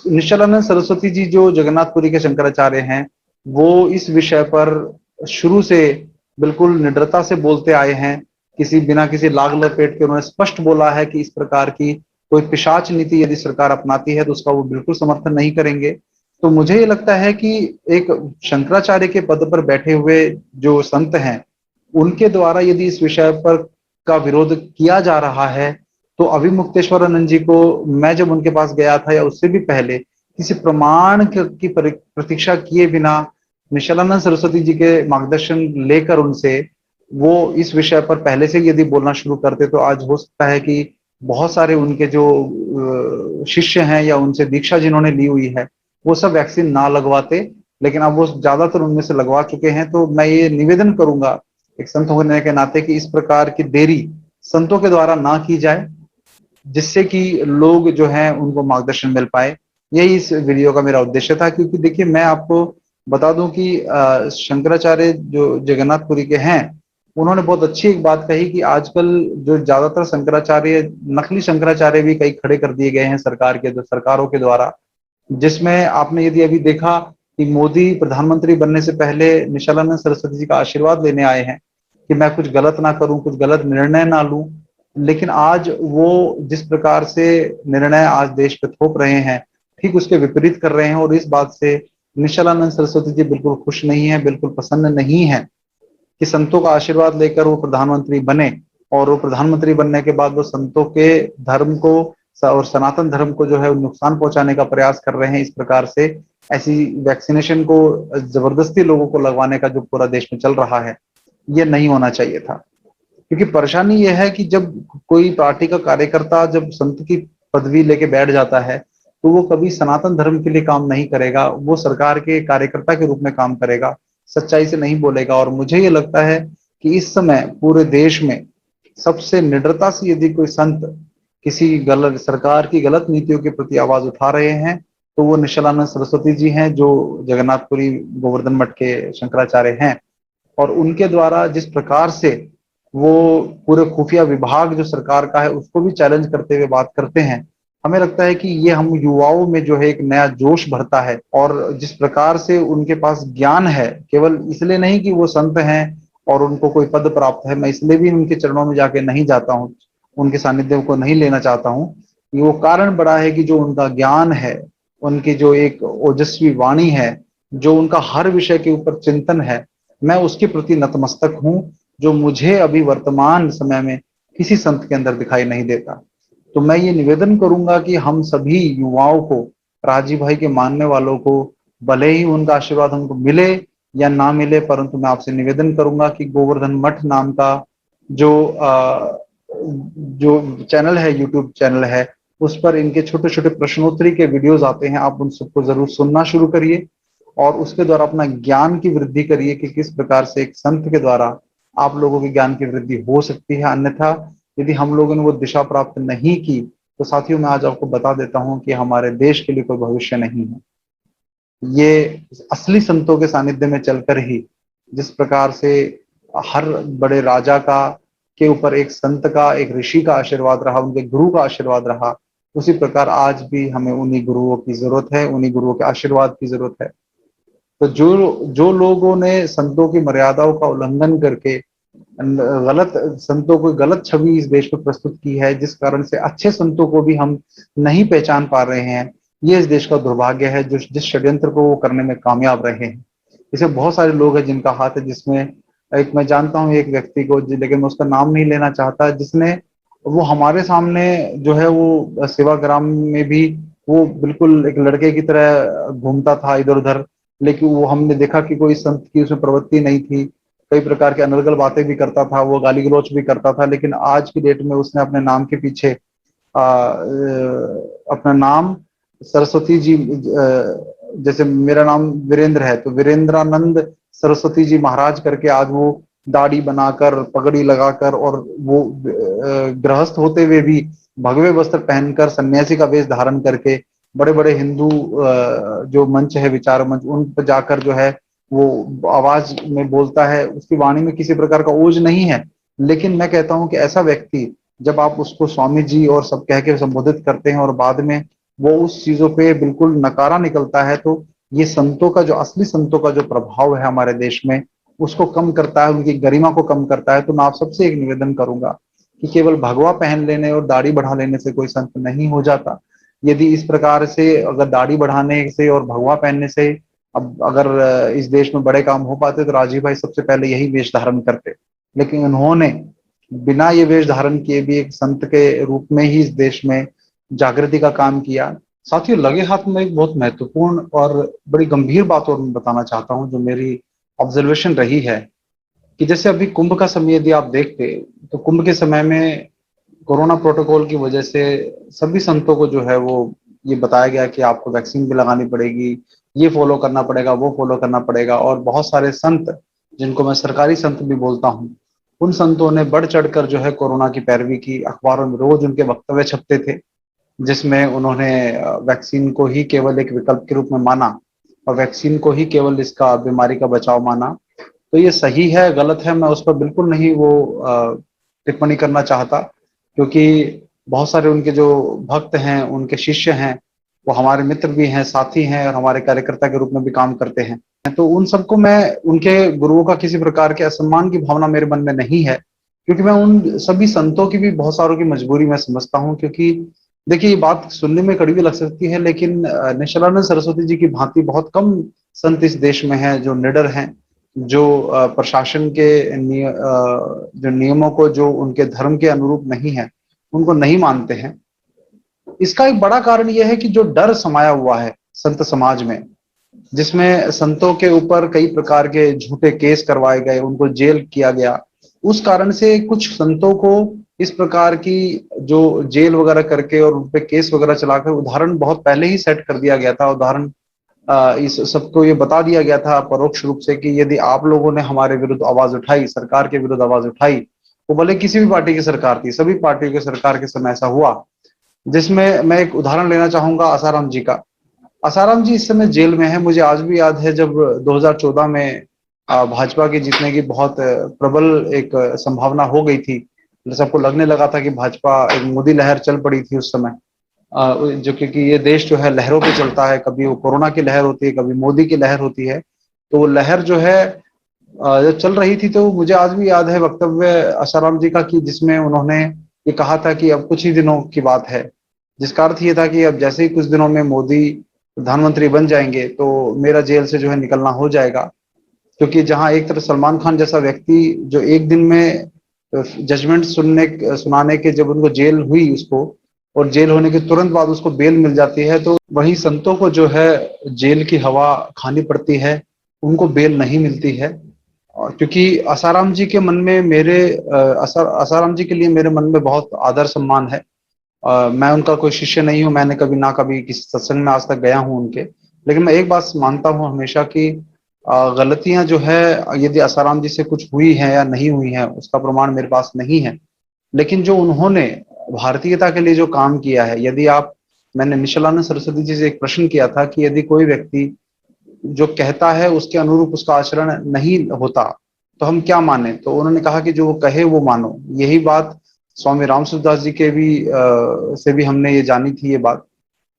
निश्चलानंद सरस्वती जी जो जगन्नाथपुरी के शंकराचार्य हैं, वो इस विषय पर शुरू से बिल्कुल निडरता से बोलते आए हैं। बिना किसी लाग लपेट के उन्होंने स्पष्ट बोला है कि इस प्रकार की कोई पिशाच नीति यदि सरकार अपनाती है तो उसका वो बिल्कुल समर्थन नहीं करेंगे। तो मुझे ये लगता है कि एक शंकराचार्य के पद पर बैठे हुए जो संत हैं, उनके द्वारा यदि इस विषय पर का विरोध किया जा रहा है, तो अभिमुक्तेश्वरानंद जी को मैं जब उनके पास गया था या उससे भी पहले, किसी प्रमाण की प्रतीक्षा किए बिना निश्चलानंद सरस्वती जी के मार्गदर्शन लेकर उनसे वो इस विषय पर पहले से यदि बोलना शुरू करते, तो आज हो सकता है कि बहुत सारे उनके जो शिष्य हैं या उनसे दीक्षा जिन्होंने ली हुई है, वो सब वैक्सीन ना लगवाते। लेकिन अब वो ज्यादातर उनमें से लगवा चुके हैं। तो मैं ये निवेदन करूंगा एक संत होने के नाते कि इस प्रकार की देरी संतों के द्वारा ना की जाए, जिससे कि लोग जो हैं उनको मार्गदर्शन मिल पाए। यही इस वीडियो का मेरा उद्देश्य था, क्योंकि देखिए मैं आपको बता दूं कि शंकराचार्य जो जगन्नाथपुरी के हैं, उन्होंने बहुत अच्छी एक बात कही कि आजकल जो ज्यादातर शंकराचार्य, नकली शंकराचार्य भी कई खड़े कर दिए गए हैं सरकारों के द्वारा, जिसमें आपने यदि अभी देखा कि मोदी प्रधानमंत्री बनने से पहले निशालानंद सरस्वती जी का आशीर्वाद लेने आए हैं कि मैं कुछ गलत ना करूं, कुछ गलत निर्णय ना लूं, लेकिन आज वो जिस प्रकार से निर्णय आज देश पे थोप रहे हैं, ठीक उसके विपरीत कर रहे हैं। और इस बात से निशालानंद सरस्वती जी बिल्कुल खुश नहीं है, बिल्कुल प्रसन्न नहीं है कि संतों का आशीर्वाद लेकर वो प्रधानमंत्री बने, और वो प्रधानमंत्री बनने के बाद वो संतों के धर्म को और सनातन धर्म को जो है नुकसान पहुंचाने का प्रयास कर रहे हैं। इस प्रकार से ऐसी वैक्सीनेशन को जबरदस्ती लोगों को लगवाने का जो पूरा देश में चल रहा है, ये नहीं होना चाहिए था। क्योंकि परेशानी यह है कि जब कोई पार्टी का कार्यकर्ता जब संत की पदवी लेके बैठ जाता है, तो वो कभी सनातन धर्म के लिए काम नहीं करेगा, वो सरकार के कार्यकर्ता के रूप में काम करेगा, सच्चाई से नहीं बोलेगा। और मुझे ये लगता है कि इस समय पूरे देश में सबसे निडरता से यदि कोई संत किसी गलत सरकार की गलत नीतियों के प्रति आवाज उठा रहे हैं, तो वो निशालानंद सरस्वती जी हैं, जो जगन्नाथपुरी गोवर्धन मठ के शंकराचार्य हैं। और उनके द्वारा जिस प्रकार से वो पूरे खुफिया विभाग जो सरकार का है उसको भी चैलेंज करते हुए बात करते हैं, हमें लगता है कि ये हम युवाओं में जो है एक नया जोश भरता है। और जिस प्रकार से उनके पास ज्ञान है, केवल इसलिए नहीं कि वो संत हैं और उनको कोई पद प्राप्त है, मैं इसलिए भी उनके चरणों में जाके नहीं जाता हूँ, उनके सानिध्य को नहीं लेना चाहता हूँ, वो कारण बड़ा है कि जो उनका ज्ञान है, उनकी जो एक ओजस्वी वाणी है, जो उनका हर विषय के ऊपर चिंतन है, मैं उसके प्रति नतमस्तक हूं, जो मुझे अभी वर्तमान समय में किसी संत के अंदर दिखाई नहीं देता। तो मैं ये निवेदन करूंगा कि हम सभी युवाओं को, राजीव भाई के मानने वालों को, भले ही उनका आशीर्वाद हमको मिले या ना मिले, परंतु मैं आपसे निवेदन करूंगा कि गोवर्धन मठ नाम का जो जो चैनल है, यूट्यूब चैनल है, उस पर इनके छोटे छोटे प्रश्नोत्तरी के वीडियोज आते हैं, आप उन सबको जरूर सुनना शुरू करिए और उसके द्वारा अपना ज्ञान की वृद्धि करिए कि किस प्रकार से एक संत के द्वारा आप लोगों के ज्ञान की वृद्धि हो सकती है। अन्यथा यदि हम लोगों ने वो दिशा प्राप्त नहीं की, तो साथियों मैं आज आपको बता देता हूं कि हमारे देश के लिए कोई भविष्य नहीं है। ये असली संतों के सानिध्य में चलकर ही जिस प्रकार से हर बड़े राजा का के ऊपर एक संत का, एक ऋषि का आशीर्वाद रहा, उनके गुरु का आशीर्वाद रहा, उसी प्रकार आज भी हमें उन्हीं गुरुओं की जरूरत है, उन्हीं गुरुओं के आशीर्वाद की जरूरत है। तो जो जो लोगों ने संतों की मर्यादाओं का उल्लंघन करके गलत संतों को गलत छवि इस देश में प्रस्तुत की है, जिस कारण से अच्छे संतों को भी हम नहीं पहचान पा रहे हैं, ये इस देश का दुर्भाग्य है। जो जिस षड्यंत्र को वो करने में कामयाब रहे हैं, इसे बहुत सारे लोग हैं जिनका हाथ है, जिसमें एक मैं जानता हूं एक व्यक्ति को, लेकिन मैं उसका नाम नहीं लेना चाहता, जिसने वो हमारे सामने जो है वो सेवाग्राम में भी वो बिल्कुल एक लड़के की तरह घूमता था इधर उधर, लेकिन वो हमने देखा कि कोई संत की उसमें प्रवृत्ति नहीं थी, कई प्रकार के अनर्गल बातें भी करता था, वो गाली गलौच भी करता था। लेकिन आज की डेट में उसने अपने नाम के पीछे अपना नाम सरस्वती जी, जैसे मेरा नाम वीरेंद्र है तो वीरेंद्रानंद सरस्वती जी महाराज करके आज वो दाढ़ी बनाकर, पगड़ी लगाकर, और वो गृहस्थ होते हुए भी भगवे वस्त्र पहनकर, सन्यासी का वेश धारण करके बड़े बड़े हिंदू जो मंच है, विचार मंच, उन पर जाकर जो है वो आवाज में बोलता है। उसकी वाणी में किसी प्रकार का ओज नहीं है, लेकिन मैं कहता हूं कि ऐसा व्यक्ति जब आप उसको स्वामी जी और सब कह के संबोधित करते हैं और बाद में वो उस चीजों पे बिल्कुल नकारा निकलता है, तो ये संतों का जो असली संतों का जो प्रभाव है हमारे देश में, उसको कम करता है, उनकी गरिमा को कम करता है। तो मैं आप सबसे एक निवेदन करूंगा कि केवल भगवा पहन लेने और दाढ़ी बढ़ा लेने से कोई संत नहीं हो जाता। यदि इस प्रकार से अगर दाढ़ी बढ़ाने से और भगवा पहनने से अब अगर इस देश में बड़े काम हो पाते, तो राजीव भाई सबसे पहले यही वेश धारण करते, लेकिन उन्होंने बिना ये वेश धारण किए भी एक संत के रूप में ही इस देश में जागृति का काम किया। साथियों, लगे हाथ में एक बहुत महत्वपूर्ण और बड़ी गंभीर बात और मैं बताना चाहता हूं, जो मेरी ऑब्जर्वेशन रही है कि जैसे अभी कुंभ का समय यदि आप देखते, तो कुंभ के समय में कोरोना प्रोटोकॉल की वजह से सभी संतों को जो है वो ये बताया गया कि आपको वैक्सीन भी लगानी पड़ेगी, ये फॉलो करना पड़ेगा, वो फॉलो करना पड़ेगा। और बहुत सारे संत जिनको मैं सरकारी संत भी बोलता हूँ, उन संतों ने बढ़ चढ़कर जो है कोरोना की पैरवी की। अखबारों में रोज उनके वक्तव्य छपते थे, जिसमें उन्होंने वैक्सीन को ही केवल एक विकल्प के रूप में माना और वैक्सीन को ही केवल इसका बीमारी का बचाव माना। तो ये सही है गलत है, मैं उस पर बिल्कुल नहीं वो टिप्पणी करना चाहता, क्योंकि बहुत सारे उनके जो भक्त हैं, उनके शिष्य हैं, वो हमारे मित्र भी हैं, साथी हैं और हमारे कार्यकर्ता के रूप में भी काम करते हैं। तो उन सबको मैं, उनके गुरुओं का किसी प्रकार के असम्मान की भावना मेरे मन में नहीं है, क्योंकि मैं उन सभी संतों की भी बहुत सारों की मजबूरी मैं समझता हूँ। क्योंकि देखिए, ये बात सुनने में कड़वी लग सकती है, लेकिन निश्चलानंद सरस्वती जी की भांति बहुत कम संत इस देश में हैं जो निडर हैं, जो प्रशासन के जो नियमों को, जो उनके धर्म के अनुरूप नहीं है, उनको नहीं मानते हैं। इसका एक बड़ा कारण यह है कि जो डर समाया हुआ है संत समाज में, जिसमें संतों के ऊपर कई प्रकार के झूठे केस करवाए गए, उनको जेल किया गया, उस कारण से कुछ संतों को इस प्रकार की जो जेल वगैरह करके और उन पे केस वगैरह चलाकर उदाहरण बहुत पहले ही सेट कर दिया गया था। उदाहरण इस सबको ये बता दिया गया था परोक्ष रूप से कि यदि आप लोगों ने हमारे विरुद्ध आवाज उठाई, सरकार के विरुद्ध आवाज उठाई, वो भले किसी भी पार्टी की सरकार थी, सभी पार्टियों की सरकार के समय ऐसा हुआ। जिसमें मैं एक उदाहरण लेना चाहूंगा आसाराम जी का। आसाराम जी इस समय जेल में है। मुझे आज भी याद है जब 2014 में भाजपा के जीतने की बहुत प्रबल एक संभावना हो गई थी, सबको लगने लगा था कि भाजपा, एक मोदी लहर चल पड़ी थी उस समय, जो क्योंकि ये देश जो है लहरों पे चलता है, कभी वो कोरोना की लहर होती है, कभी मोदी की लहर होती है। तो वो लहर जो है जब चल रही थी, तो मुझे आज भी याद है वक्तव्य आसाराम जी का, कि जिसमें उन्होंने ये कहा था कि अब कुछ ही दिनों की बात है, जिसका अर्थ ये था कि अब जैसे ही कुछ दिनों में मोदी प्रधानमंत्री बन जाएंगे तो मेरा जेल से जो है निकलना हो जाएगा। क्योंकि जहां एक तरफ सलमान खान जैसा व्यक्ति जो एक दिन में जजमेंट सुनाने के जब उनको जेल हुई उसको, और जेल होने के तुरंत बाद उसको बेल मिल जाती है, तो वही संतों को जो है जेल की हवा खानी पड़ती है, उनको बेल नहीं मिलती है। और क्योंकि आसाराम जी के मन में मेरे आसाराम जी के लिए मेरे मन में बहुत आदर सम्मान है। मैं उनका कोई शिष्य नहीं हूँ, मैंने कभी ना कभी किसी सत्संग में आज तक गया हूँ उनके, लेकिन मैं एक बात मानता हूँ हमेशा कि गलतियां जो है, यदि आसाराम जी से कुछ हुई है या नहीं हुई है उसका प्रमाण मेरे पास नहीं है, लेकिन जो उन्होंने भारतीयता के लिए जो काम किया है, यदि आप, मैंने निश्चलानंद सरस्वती जी से एक प्रश्न किया था कि यदि कोई व्यक्ति जो कहता है उसके अनुरूप उसका आचरण नहीं होता तो हम क्या माने, तो उन्होंने कहा कि जो वो कहे वो मानो। यही बात स्वामी रामसूरदास जी के भी से भी हमने ये जानी थी ये बात।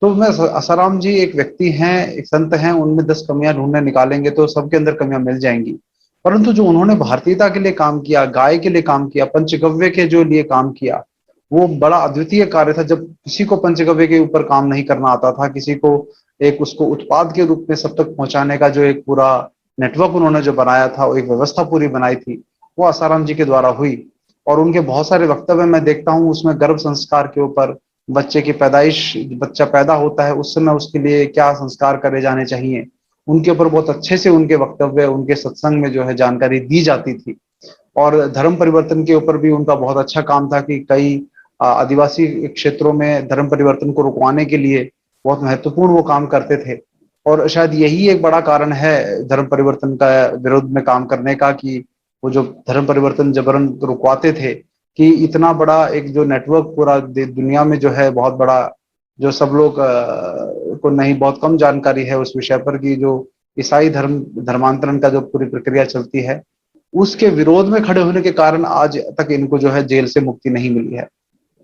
तो मैं, आसाराम जी एक व्यक्ति हैं, एक संत हैं, उनमें 10 कमियां ढूंढने निकालेंगे तो सबके अंदर कमियां मिल जाएंगी, परंतु जो उन्होंने भारतीयता के लिए काम किया, गाय के लिए काम किया, पंचगव्य के जो लिए काम किया, वो बड़ा अद्वितीय कार्य था। जब किसी को पंचगव्य के ऊपर काम नहीं करना आता था, किसी को एक उसको उत्पाद के रूप में सब तक पहुंचाने का जो एक पूरा नेटवर्क उन्होंने जो बनाया था, वो एक व्यवस्था पूरी बनाई थी, वो आसाराम जी के द्वारा हुई। और उनके बहुत सारे वक्तव्य मैं देखता हूँ उसमें गर्भ संस्कार के ऊपर, बच्चे की पैदाइश, बच्चा पैदा होता है उस समय उसके लिए क्या संस्कार करे जाने चाहिए, उनके ऊपर बहुत अच्छे से उनके वक्तव्य, उनके सत्संग में जो है जानकारी दी जाती थी। और धर्म परिवर्तन के ऊपर भी उनका बहुत अच्छा काम था कि कई आदिवासी क्षेत्रों में धर्म परिवर्तन को रुकवाने के लिए बहुत महत्वपूर्ण वो काम करते थे। और शायद यही एक बड़ा कारण है धर्म परिवर्तन का विरोध में काम करने का, कि वो जो धर्म परिवर्तन जबरन रुकवाते थे, कि इतना बड़ा एक जो नेटवर्क पूरा दुनिया में जो है बहुत बड़ा, जो सब लोग को नहीं, बहुत कम जानकारी है उस विषय पर, कि जो ईसाई धर्मांतरण का जो पूरी प्रक्रिया चलती है, उसके विरोध में खड़े होने के कारण आज तक इनको जो है जेल से मुक्ति नहीं मिली है।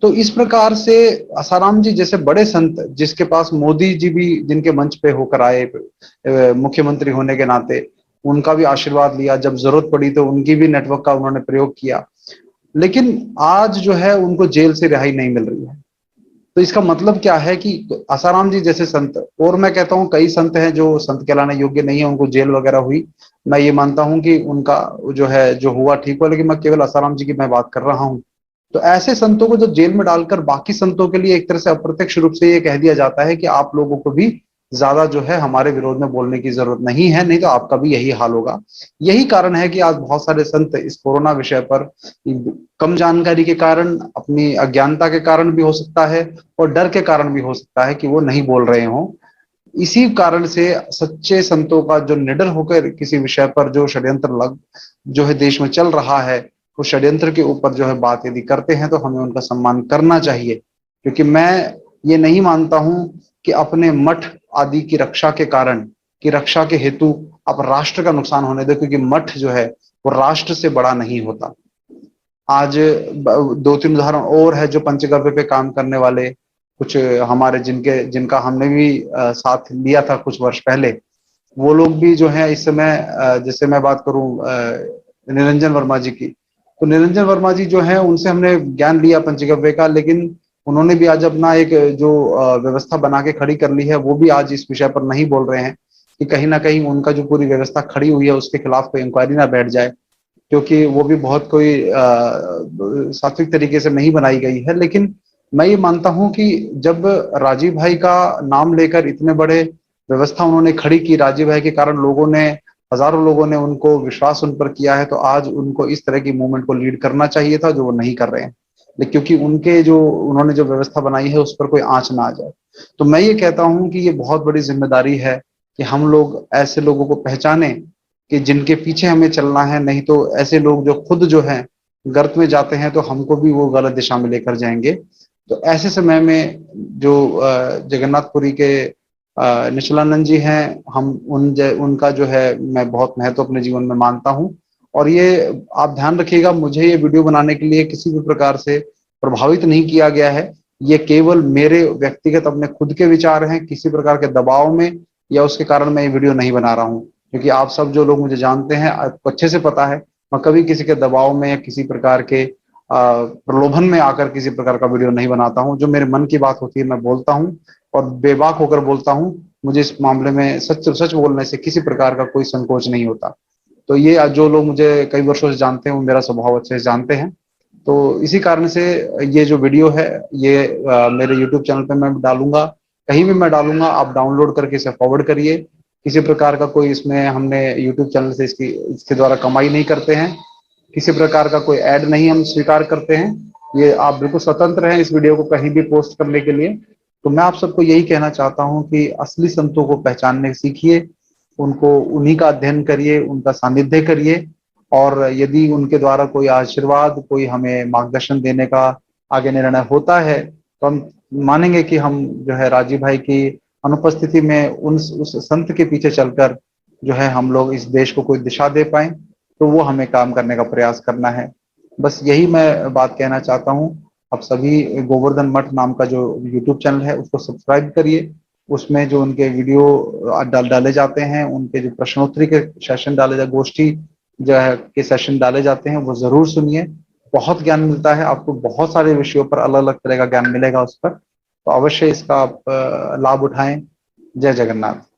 तो इस प्रकार से आसाराम जी जैसे बड़े संत, जिसके पास मोदी जी भी जिनके मंच पे होकर आए मुख्यमंत्री होने के नाते, उनका भी आशीर्वाद लिया, जब जरूरत पड़ी तो उनकी भी नेटवर्क का उन्होंने प्रयोग किया, लेकिन आज जो है उनको जेल से रिहाई नहीं मिल रही है। तो इसका मतलब क्या है कि आसाराम जी जैसे संत, और मैं कहता हूँ कई संत हैं जो संत कहलाने योग्य नहीं है, उनको जेल वगैरह हुई, मैं ये मानता हूँ कि उनका जो है जो हुआ ठीक हुआ, लेकिन मैं केवल आसाराम जी की मैं बात कर रहा हूँ। तो ऐसे संतों को जब जेल में डालकर बाकी संतों के लिए एक तरह से अप्रत्यक्ष रूप से ये कह दिया जाता है कि आप लोगों को भी ज्यादा जो है हमारे विरोध में बोलने की जरूरत नहीं है, नहीं तो आपका भी यही हाल होगा। यही कारण है कि आज बहुत सारे संत इस कोरोना विषय पर कम जानकारी के कारण, अपनी अज्ञानता के कारण भी हो सकता है और डर के कारण भी हो सकता है कि वो नहीं बोल रहे हों। इसी कारण से सच्चे संतों का जो निडर होकर किसी विषय पर जो जो है देश में चल रहा है, उस षड्यंत्र के ऊपर जो है बात यदि करते हैं तो हमें उनका सम्मान करना चाहिए। क्योंकि मैं ये नहीं मानता हूं कि अपने मठ आदि की रक्षा के कारण, की रक्षा के हेतु आप राष्ट्र का नुकसान होने दो, क्योंकि मठ जो है वो राष्ट्र से बड़ा नहीं होता। आज दो तीन उदाहरण और है जो पंचगव्य पे काम करने वाले कुछ हमारे जिनका हमने भी साथ लिया था कुछ वर्ष पहले, वो लोग भी जो है इस समय जैसे मैं बात करूं निरंजन वर्मा जी की, तो निरंजन वर्मा जी जो है उनसे हमने ज्ञान लिया पंचगव्य का, लेकिन उन्होंने भी आज अपना एक जो व्यवस्था बना के खड़ी कर ली है, वो भी आज इस विषय पर नहीं बोल रहे हैं कि कहीं ना कहीं उनका जो पूरी व्यवस्था खड़ी हुई है उसके खिलाफ कोई इंक्वायरी ना बैठ जाए, क्योंकि वो भी बहुत कोई सात्विक तरीके से नहीं बनाई गई है। लेकिन मैं ये मानता हूं कि जब राजीव भाई का नाम लेकर इतने बड़े व्यवस्था उन्होंने खड़ी की, राजीव भाई के कारण लोगों ने, हजारों लोगों ने उनको विश्वास उन पर किया है, तो आज उनको इस तरह की मूवमेंट को लीड करना चाहिए था जो वो नहीं कर रहे हैं। लेकिन क्योंकि उनके जो उन्होंने जो व्यवस्था बनाई है उस पर कोई आंच ना आ जाए, तो मैं ये कहता हूं कि ये बहुत बड़ी जिम्मेदारी है कि हम लोग ऐसे लोगों को पहचाने कि जिनके पीछे हमें चलना है। नहीं तो ऐसे लोग जो खुद जो है गर्त में जाते हैं तो हमको भी वो गलत दिशा में लेकर जाएंगे। तो ऐसे समय में जो जगन्नाथपुरी के निश्चलानंद जी हैं, हम उनका जो है मैं बहुत महत्व अपने जीवन में मानता हूं। और ये आप ध्यान रखिएगा, मुझे ये वीडियो बनाने के लिए किसी भी प्रकार से प्रभावित नहीं किया गया है। ये केवल मेरे व्यक्तिगत अपने खुद के विचार हैं, किसी प्रकार के दबाव में या उसके कारण मैं ये वीडियो नहीं बना रहा हूँ। क्योंकि आप सब जो लोग मुझे जानते हैं, आपको अच्छे से पता है, मैं कभी किसी के दबाव में या किसी प्रकार के प्रलोभन में आकर किसी प्रकार का वीडियो नहीं बनाता हूं। जो मेरे मन की बात होती है मैं बोलता हूं और बेबाक होकर बोलता हूं। मुझे इस मामले में सच सच बोलने से किसी प्रकार का कोई संकोच नहीं होता। तो ये जो लोग मुझे कई वर्षों से जानते हैं वो मेरा स्वभाव अच्छे से जानते हैं। तो इसी कारण से ये जो वीडियो है ये मेरे यूट्यूब चैनल पे मैं डालूंगा, कहीं भी मैं डालूंगा, आप डाउनलोड करके इसे फॉरवर्ड करिए। किसी प्रकार का कोई इसमें हमने यूट्यूब चैनल से इसके द्वारा कमाई नहीं करते हैं, किसी प्रकार का कोई ऐड नहीं हम स्वीकार करते हैं। ये आप बिल्कुल स्वतंत्र हैं इस वीडियो को कहीं भी पोस्ट करने के लिए। तो मैं आप सबको यही कहना चाहता हूं कि असली संतों को पहचानने सीखिए, उनको उन्हीं का अध्ययन करिए, उनका सानिध्य करिए। और यदि उनके द्वारा कोई आशीर्वाद, कोई हमें मार्गदर्शन देने का आगे निर्णय होता है तो हम मानेंगे कि हम जो है राजीव भाई की अनुपस्थिति में उस संत के पीछे चलकर जो है हम लोग इस देश को कोई दिशा दे पाए, तो वो हमें काम करने का प्रयास करना है। बस यही मैं बात कहना चाहता हूँ। आप सभी गोवर्धन मठ नाम का जो यूट्यूब चैनल है उसको सब्सक्राइब करिए। उसमें जो उनके वीडियो डाले जाते हैं, उनके जो प्रश्नोत्तरी के सेशन डाले जाते, गोष्ठी जो है के सेशन डाले जाते हैं, वो जरूर सुनिए। बहुत ज्ञान मिलता है आपको, बहुत सारे विषयों पर अलग अलग तरह का ज्ञान मिलेगा उस पर। तो अवश्य इसका आप लाभ उठाएं। जय जगन्नाथ।